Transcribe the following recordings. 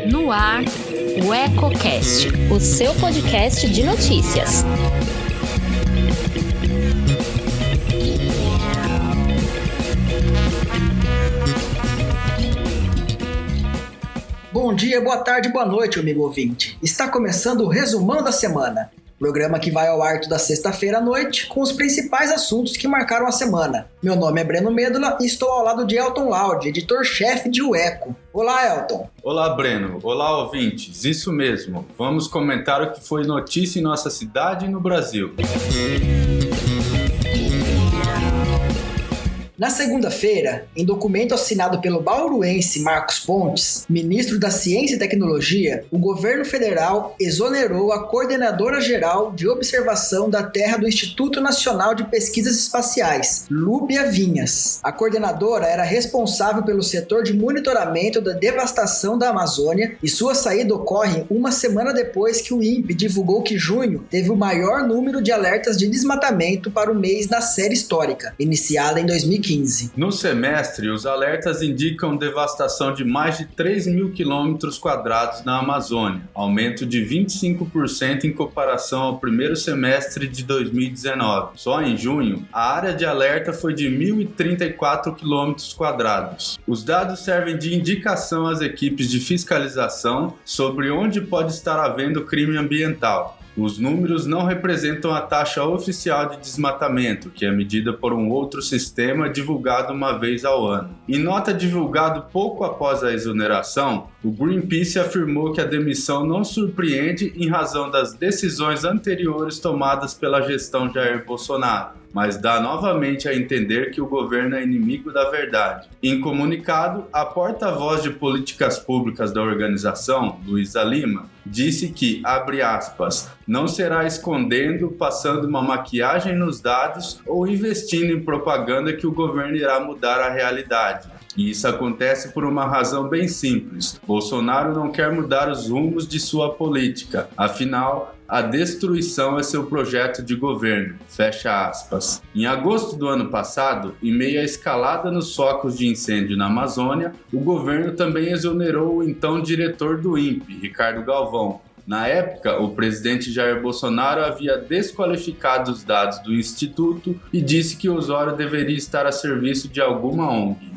No ar, o EcoCast, o seu podcast de notícias. Bom dia, boa tarde, boa noite, amigo ouvinte. Está começando o Resumão da Semana, programa que vai ao ar toda sexta-feira à noite com os principais assuntos que marcaram a semana. Meu nome é Breno Medula e estou ao lado de Elton Laude, editor-chefe de O Eco. Olá, Elton. Olá, Breno. Olá, ouvintes. Isso mesmo. Vamos comentar o que foi notícia em nossa cidade e no Brasil. Na segunda-feira, em documento assinado pelo bauruense Marcos Pontes, ministro da Ciência e Tecnologia, o governo federal exonerou a coordenadora-geral de observação da Terra do Instituto Nacional de Pesquisas Espaciais, Lúbia Vinhas. A coordenadora era responsável pelo setor de monitoramento da devastação da Amazônia e sua saída ocorre uma semana depois que o INPE divulgou que junho teve o maior número de alertas de desmatamento para o mês da série histórica, iniciada em 2015. No semestre, os alertas indicam devastação de mais de 3 mil quilômetros quadrados na Amazônia, aumento de 25% em comparação ao primeiro semestre de 2019. Só em junho, a área de alerta foi de 1.034 quilômetros quadrados. Os dados servem de indicação às equipes de fiscalização sobre onde pode estar havendo crime ambiental. Os números não representam a taxa oficial de desmatamento, que é medida por um outro sistema divulgado uma vez ao ano. Em nota divulgada pouco após a exoneração, o Greenpeace afirmou que a demissão não surpreende em razão das decisões anteriores tomadas pela gestão Jair Bolsonaro, mas dá novamente a entender que o governo é inimigo da verdade. Em comunicado, a porta-voz de políticas públicas da organização, Luísa Lima, disse que, abre aspas, não será escondendo, passando uma maquiagem nos dados ou investindo em propaganda que o governo irá mudar a realidade. E isso acontece por uma razão bem simples. Bolsonaro não quer mudar os rumos de sua política. Afinal, a destruição é seu projeto de governo. Fecha aspas. Em agosto do ano passado, em meio à escalada nos focos de incêndio na Amazônia, o governo também exonerou o então diretor do INPE, Ricardo Galvão. Na época, o presidente Jair Bolsonaro havia desqualificado os dados do Instituto e disse que Osório deveria estar a serviço de alguma ONG.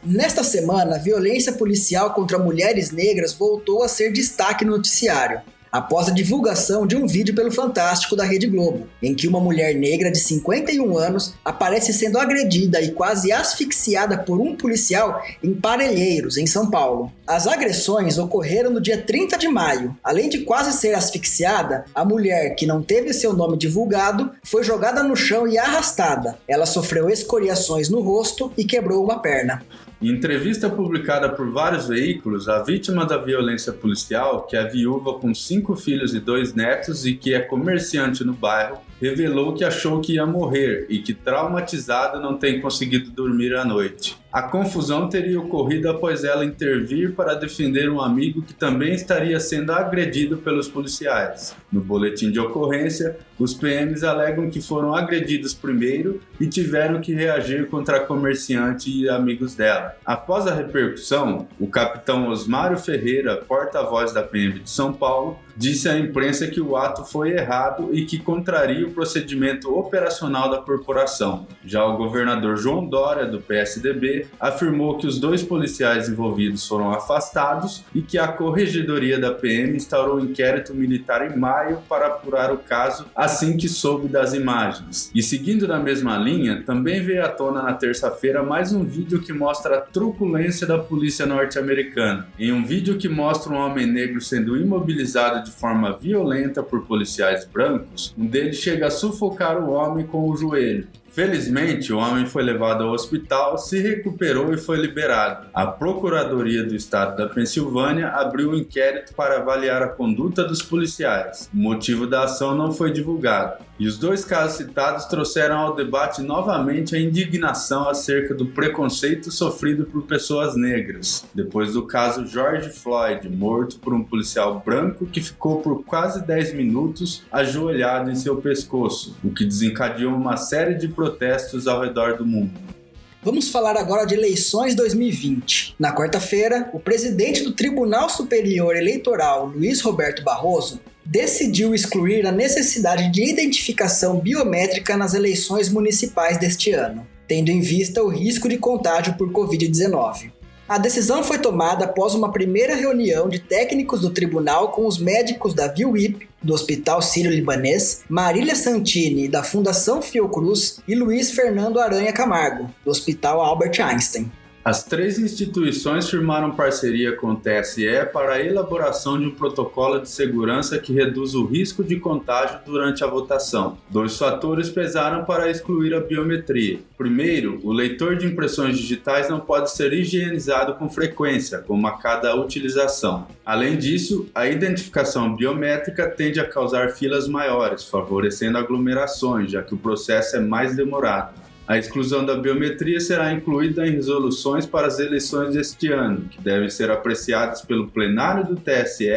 Nesta semana, a violência policial contra mulheres negras voltou a ser destaque no noticiário, após a divulgação de um vídeo pelo Fantástico da Rede Globo, em que uma mulher negra de 51 anos aparece sendo agredida e quase asfixiada por um policial em Parelheiros, em São Paulo. As agressões ocorreram no dia 30 de maio. Além de quase ser asfixiada, a mulher, que não teve seu nome divulgado, foi jogada no chão e arrastada. Ela sofreu escoriações no rosto e quebrou uma perna. Em entrevista publicada por vários veículos, a vítima da violência policial, que é viúva com 5 filhos e 2 netos e que é comerciante no bairro, revelou que achou que ia morrer e que, traumatizada, não tem conseguido dormir à noite. A confusão teria ocorrido após ela intervir para defender um amigo que também estaria sendo agredido pelos policiais. No boletim de ocorrência, os PMs alegam que foram agredidos primeiro e tiveram que reagir contra a comerciante e amigos dela. Após a repercussão, o capitão Osmário Ferreira, porta-voz da PM de São Paulo, disse à imprensa que o ato foi errado e que contraria o procedimento operacional da corporação. Já o governador João Dória, do PSDB, afirmou que os 2 policiais envolvidos foram afastados e que a Corregedoria da PM instaurou um inquérito militar em maio para apurar o caso assim que soube das imagens. E seguindo na mesma linha, também veio à tona na terça-feira mais um vídeo que mostra a truculência da polícia norte-americana. Em um vídeo que mostra um homem negro sendo imobilizado de forma violenta por policiais brancos, um deles chega a sufocar o homem com o joelho. Felizmente, o homem foi levado ao hospital, se recuperou e foi liberado. A Procuradoria do Estado da Pensilvânia abriu um inquérito para avaliar a conduta dos policiais. O motivo da ação não foi divulgado. E os 2 casos citados trouxeram ao debate novamente a indignação acerca do preconceito sofrido por pessoas negras, depois do caso George Floyd, morto por um policial branco que ficou por quase 10 minutos ajoelhado em seu pescoço, o que desencadeou uma série de protestos ao redor do mundo. Vamos falar agora de eleições 2020. Na quarta-feira, o presidente do Tribunal Superior Eleitoral, Luiz Roberto Barroso, decidiu excluir a necessidade de identificação biométrica nas eleições municipais deste ano, tendo em vista o risco de contágio por Covid-19. A decisão foi tomada após uma primeira reunião de técnicos do tribunal com os médicos da VIUIP, do Hospital Sírio-Libanês, Marília Santini, da Fundação Fiocruz, e Luiz Fernando Aranha Camargo, do Hospital Albert Einstein. As 3 instituições firmaram parceria com o TSE para a elaboração de um protocolo de segurança que reduz o risco de contágio durante a votação. 2 fatores pesaram para excluir a biometria. Primeiro, o leitor de impressões digitais não pode ser higienizado com frequência, como a cada utilização. Além disso, a identificação biométrica tende a causar filas maiores, favorecendo aglomerações, já que o processo é mais demorado. A exclusão da biometria será incluída em resoluções para as eleições deste ano, que devem ser apreciadas pelo plenário do TSE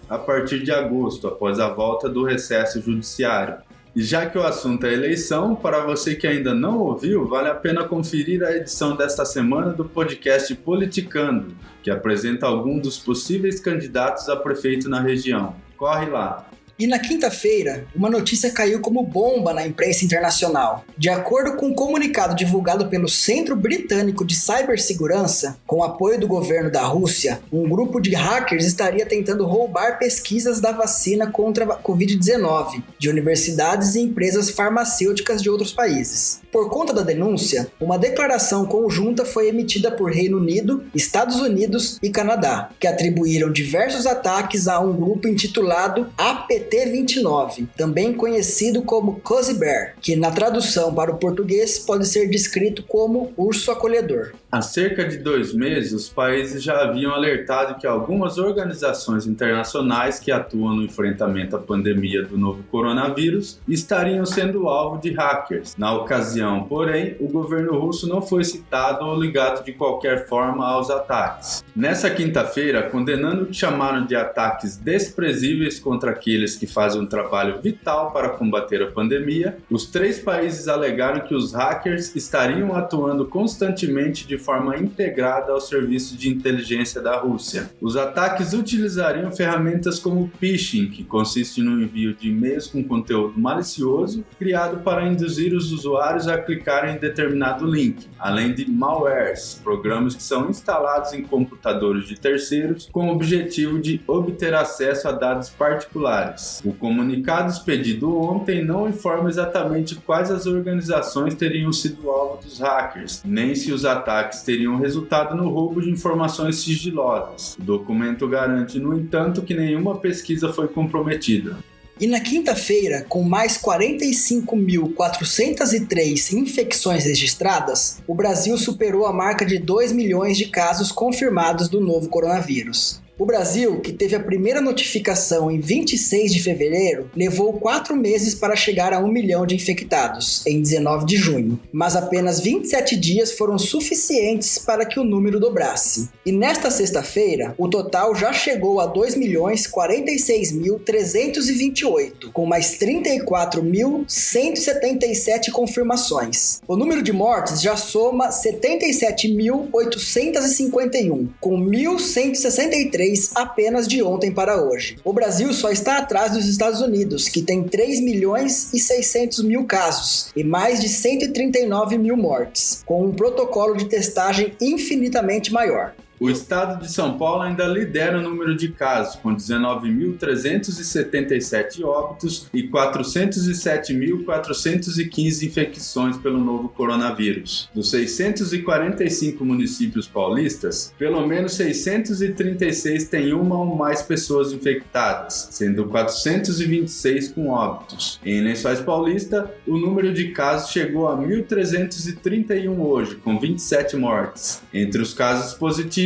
a partir de agosto, após a volta do recesso judiciário. E já que o assunto é eleição, para você que ainda não ouviu, vale a pena conferir a edição desta semana do podcast Politicando, que apresenta alguns dos possíveis candidatos a prefeito na região. Corre lá! E na quinta-feira, uma notícia caiu como bomba na imprensa internacional. De acordo com um comunicado divulgado pelo Centro Britânico de Cibersegurança, com apoio do governo da Rússia, um grupo de hackers estaria tentando roubar pesquisas da vacina contra a Covid-19 de universidades e empresas farmacêuticas de outros países. Por conta da denúncia, uma declaração conjunta foi emitida por Reino Unido, Estados Unidos e Canadá, que atribuíram diversos ataques a um grupo intitulado APT-29, também conhecido como Cozy Bear, que na tradução para o português pode ser descrito como urso acolhedor. Há cerca de 2 meses, os países já haviam alertado que algumas organizações internacionais que atuam no enfrentamento à pandemia do novo coronavírus estariam sendo alvo de hackers. Na ocasião, porém, o governo russo não foi citado ou ligado de qualquer forma aos ataques. Nessa quinta-feira, condenando o que chamaram de ataques desprezíveis contra aqueles que fazem um trabalho vital para combater a pandemia, os 3 países alegaram que os hackers estariam atuando constantemente de forma integrada ao serviço de inteligência da Rússia. Os ataques utilizariam ferramentas como phishing, que consiste no envio de e-mails com conteúdo malicioso, criado para induzir os usuários a clicarem em determinado link, além de malwares, programas que são instalados em computadores de terceiros com o objetivo de obter acesso a dados particulares. O comunicado expedido ontem não informa exatamente quais as organizações teriam sido alvo dos hackers, nem se os ataques teriam resultado no roubo de informações sigilosas. O documento garante, no entanto, que nenhuma pesquisa foi comprometida. E na quinta-feira, com mais 45.403 infecções registradas, o Brasil superou a marca de 2 milhões de casos confirmados do novo coronavírus. O Brasil, que teve a primeira notificação em 26 de fevereiro, levou 4 meses para chegar a 1 milhão de infectados, em 19 de junho, mas apenas 27 dias foram suficientes para que o número dobrasse. E nesta sexta-feira, o total já chegou a 2.046.328, com mais 34.177 confirmações. O número de mortes já soma 77.851, com 1.163 apenas de ontem para hoje. O Brasil só está atrás dos Estados Unidos, que tem 3.600.000 casos e mais de 139 mil mortes, com um protocolo de testagem infinitamente maior. O estado de São Paulo ainda lidera o número de casos, com 19.377 óbitos e 407.415 infecções pelo novo coronavírus. Dos 645 municípios paulistas, pelo menos 636 têm uma ou mais pessoas infectadas, sendo 426 com óbitos. Em Lençóis Paulista, o número de casos chegou a 1.331 hoje, com 27 mortes. Entre os casos positivos,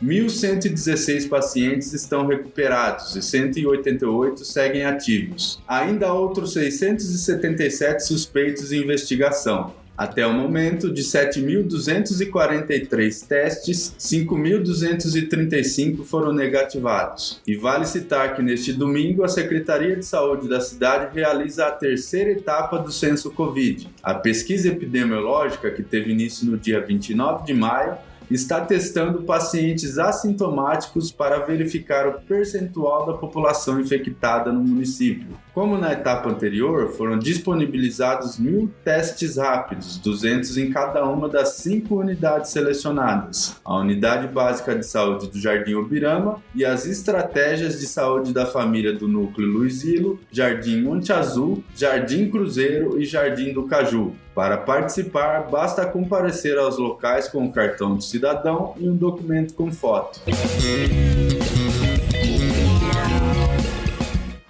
1.116 pacientes estão recuperados e 188 seguem ativos. Ainda há outros 677 suspeitos em investigação. Até o momento, de 7.243 testes, 5.235 foram negativados. E vale citar que neste domingo a Secretaria de Saúde da cidade realiza a terceira etapa do Censo Covid. A pesquisa epidemiológica, que teve início no dia 29 de maio, está testando pacientes assintomáticos para verificar o percentual da população infectada no município. Como na etapa anterior, foram disponibilizados 1.000 testes rápidos, 200 em cada uma das 5 unidades selecionadas: a Unidade Básica de Saúde do Jardim Ubirama e as Estratégias de Saúde da Família do Núcleo Luizilo, Jardim Monte Azul, Jardim Cruzeiro e Jardim do Caju. Para participar, basta comparecer aos locais com o cartão de cidadão e um documento com foto.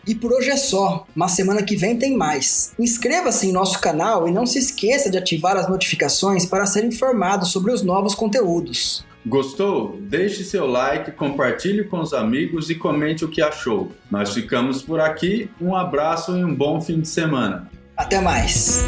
E por hoje é só, mas semana que vem tem mais. Inscreva-se em nosso canal e não se esqueça de ativar as notificações para ser informado sobre os novos conteúdos. Gostou? Deixe seu like, compartilhe com os amigos e comente o que achou. Nós ficamos por aqui, um abraço e um bom fim de semana. Até mais!